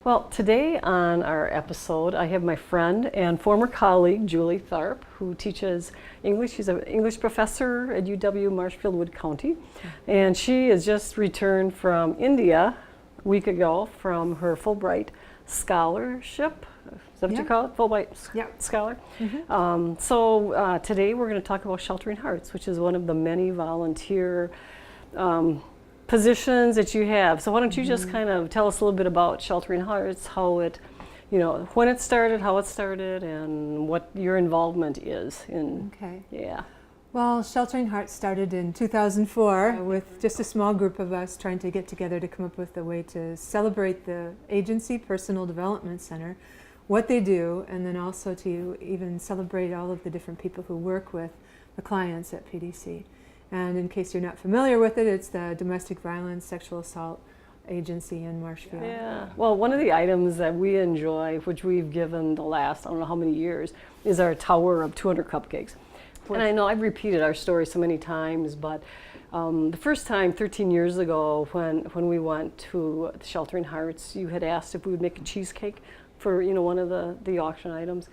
Well, today on our episode, I have my friend and former colleague, Julie Tharp, who teaches English. She's an English professor at UW Marshfield-Wood County. And she has just returned from India a week ago from her Fulbright scholarship. Is that what you call it? Fulbright scholar? So today we're going to talk about Sheltering Hearts, which is one of the many volunteer positions that you have. So why don't you just kind of tell us a little bit about Sheltering Hearts, how it, when it started, how it started, and what your involvement is in. Okay. Yeah. Well, Sheltering Hearts started in 2004 with just a small group of us trying to get together to come up with a way to celebrate the agency Personal Development Center, what they do, and then also to even celebrate all of the different people who work with the clients at PDC. And in case you're not familiar with it, it's the Domestic Violence Sexual Assault Agency in Marshfield. Yeah. Well, one of the items that we enjoy, which we've given the last, I don't know how many years, is our tower of 200 cupcakes. And I know I've repeated our story so many times, but the first time 13 years ago when we went to Sheltering Hearts, you had asked if we would make a cheesecake for one of the auction items.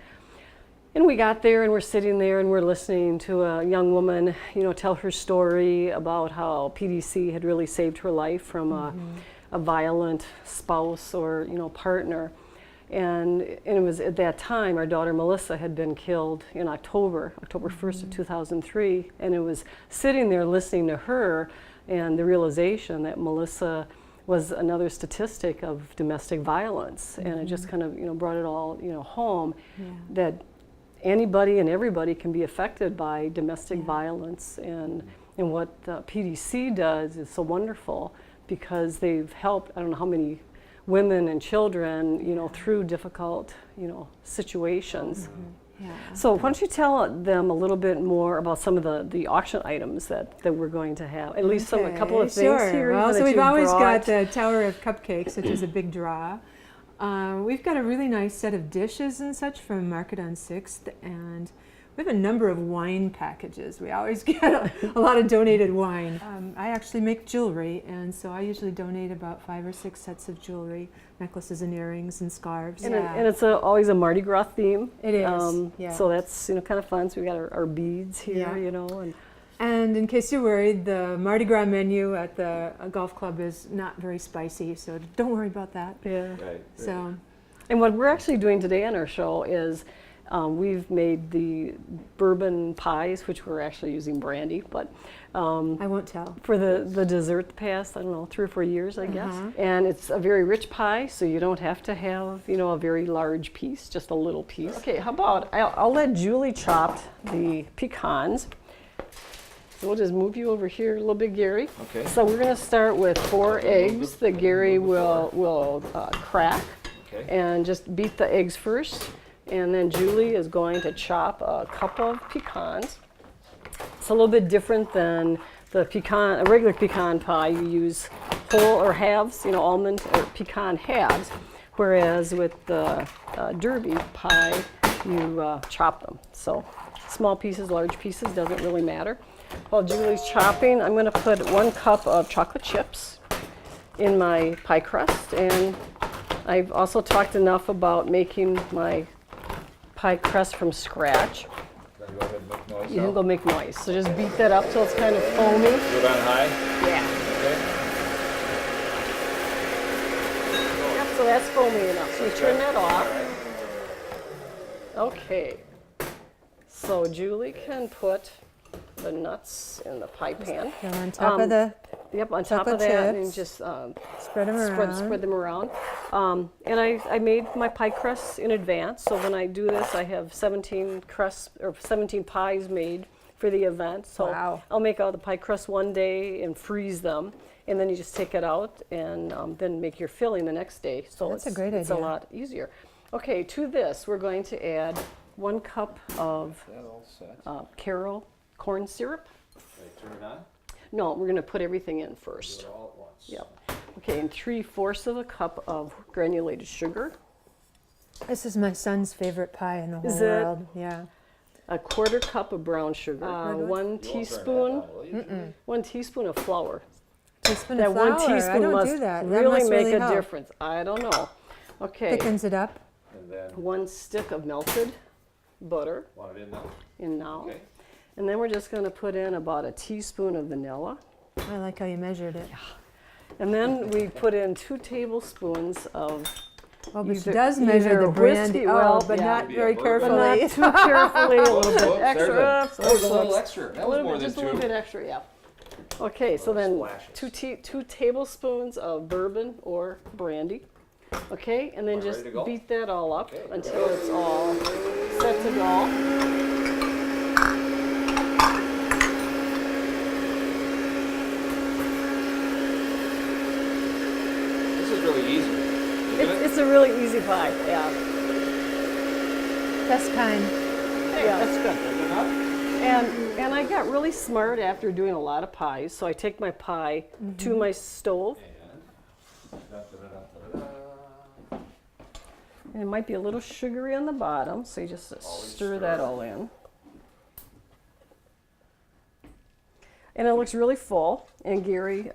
And we got there and we're sitting there and we're listening to a young woman, tell her story about how PDC had really saved her life from a violent spouse or, partner. And it was at that time our daughter Melissa had been killed in October 1st of 2003. And it was sitting there listening to her and the realization that Melissa was another statistic of domestic violence. And it just kind of, brought it all, home that anybody and everybody can be affected by domestic violence, and what PDC does is so wonderful because they've helped I don't know how many women and children through difficult situations. So why don't you tell them a little bit more about some of the auction items that we're going to have, at least a couple of things here. Well, so we've always got the Tower of Cupcakes, which is a big draw. We've got a really nice set of dishes and such from Market on 6th, and we have a number of wine packages. We always get a lot of donated wine. I actually make jewelry, and so I usually donate about 5 or 6 sets of jewelry, necklaces and earrings and scarves. And it's always a Mardi Gras theme. It is, So that's kind of fun. So we got our beads here, And in case you're worried, the Mardi Gras menu at the golf club is not very spicy, so don't worry about that. Yeah. Right. So, and what we're actually doing today on our show is we've made the bourbon pies, which we're actually using brandy, but I won't tell. For the dessert the past, 3 or 4 years, I guess. And it's a very rich pie, so you don't have to have, a very large piece, just a little piece. Okay, how about I'll let Julie chop the pecans. So we'll just move you over here a little bit, Gary. Okay. So we're going to start with 4 eggs that Gary will crack. Okay. And just beat the eggs first. And then Julie is going to chop a cup of pecans. It's a little bit different than a regular pecan pie. You use whole or halves, almond or pecan halves. Whereas with the derby pie, you chop them. So small pieces, large pieces, doesn't really matter. While Julie's chopping, I'm going to put 1 cup of chocolate chips in my pie crust. And I've also talked enough about making my pie crust from scratch. Can you go ahead and make noise You now? can go make noise. So just beat that up till it's kind of foamy. Do it on high? Yeah. Okay. Yep, so that's foamy enough. So you turn that off. Okay. So Julie can put the nuts in the pie pan. So on top of the On top of chocolate that, chips. and just spread them around. spread them around. And I made my pie crusts in advance, so when I do this, I have 17 pies made for the event. So Wow. I'll make all the pie crusts one day and freeze them, and then you just take it out and then make your filling the next day. So That's a great it's a idea. lot easier. Okay, to this, we're going to add 1 cup of Is that all set? Carol corn syrup. Okay, turn it on. No, we're going to put everything in Do first. it all at once. Yep. Okay, and 3/4 of a cup of granulated sugar. This is my son's favorite pie in the whole Is it? world. Yeah. A 1/4 cup of brown sugar. Red one? 1 You won't turn teaspoon. that on, will you? 1 teaspoon of flour. Teaspoon That of flour. 1 teaspoon I don't must do that. That really must make really a help. difference. I don't know. Okay, Thickens it up. And then 1 stick of melted butter want it in now? in now. Okay. And then we're just going to put in about a teaspoon of vanilla. I like how you measured it. And then we put in 2 tablespoons of Oh, but she either- does measure either the brandy. whiskey, Oh, well, but yeah. not Maybe a very bourbon. but not carefully. too carefully, a little bit Whoops, there's extra. that was a little extra. That A was little more bit, than just a 2. little bit extra, yeah. Okay, so then Splashes. 2 tablespoons of bourbon or brandy. Okay, and then We're just ready to go? beat that all up Okay. until it's all set to go. This is really easy, isn't it? It's a really easy pie, yeah. Best kind. Yeah. That's good. Good enough? And I got really smart after doing a lot of pies, so I take my pie to my stove, And da-da-da-da-da-da. and it might be a little sugary on the bottom, so you just stir that all in. And it looks really full, and Gary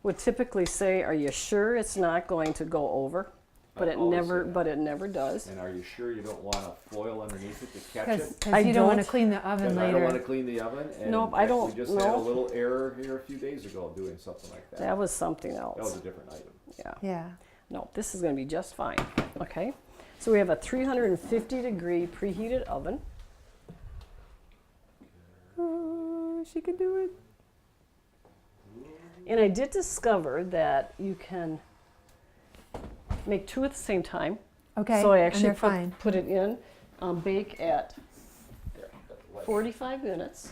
would typically say, "Are you sure it's not going to go over?" But I it always never, say that. but it never does. And are you sure you don't want a foil underneath it to catch Because it? I you don't want to don't. clean the oven Because I don't want to later. clean the oven. And Nope, in I fact, don't- We just had a no. little error here a few days ago doing something like that. That was something That was else. a different item. Yeah. Yeah. No, this is going to be just fine. Okay. So we have a 350 degree preheated oven. Oh, she can do it. And I did discover that you can make 2 at the same time. Okay. So I and actually they're fine. put it in, bake at There, got the light. 45 minutes.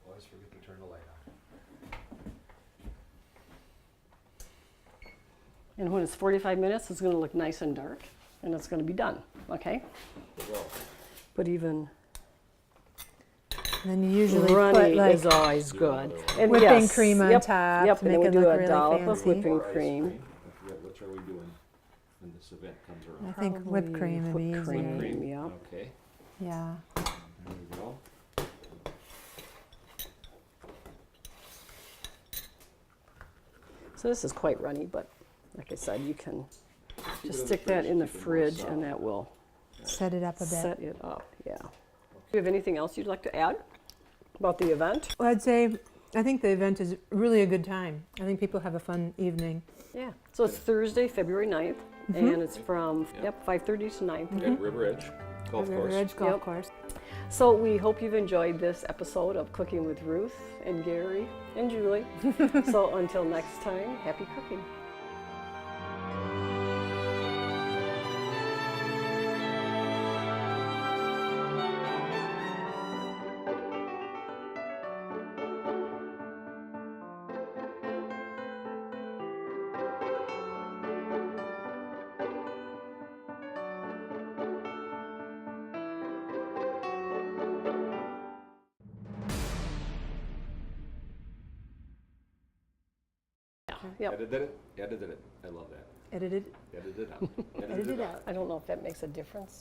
Always forget to turn the light on. And when it's 45 minutes, it's going to look nice and dark, and it's going to be done. Okay? Well, But even And then you usually runny put like is always good. And whipping yes, cream on yep, top Yep, to and then make we it do look a really dollop of fancy. whipping or ice cream. I forget, which are we doing when this event comes I around? think whipped Probably cream would be whipped easier. cream. Cream, yeah. Okay, Yeah. there we go. So this is quite runny, but like I said, you can Keep it just in stick that in the keep it more fridge, solid. and that will Set it up a bit. set it up. Yeah. Do you have anything else you'd like to add about the event? Well, I'd say I think the event is really a good time. I think people have a fun evening. Yeah. So it's Thursday, February 9th, and it's from Yep. 5:30 to 9. At River Edge Golf River Course. Edge Golf Yep. Course. So we hope you've enjoyed this episode of Cooking with Ruth and Gary and Julie. So until next time, happy cooking. Yep. Edited it? Edited it. I love that. Edited. Edited it out. Edited out. I don't know if that makes a difference.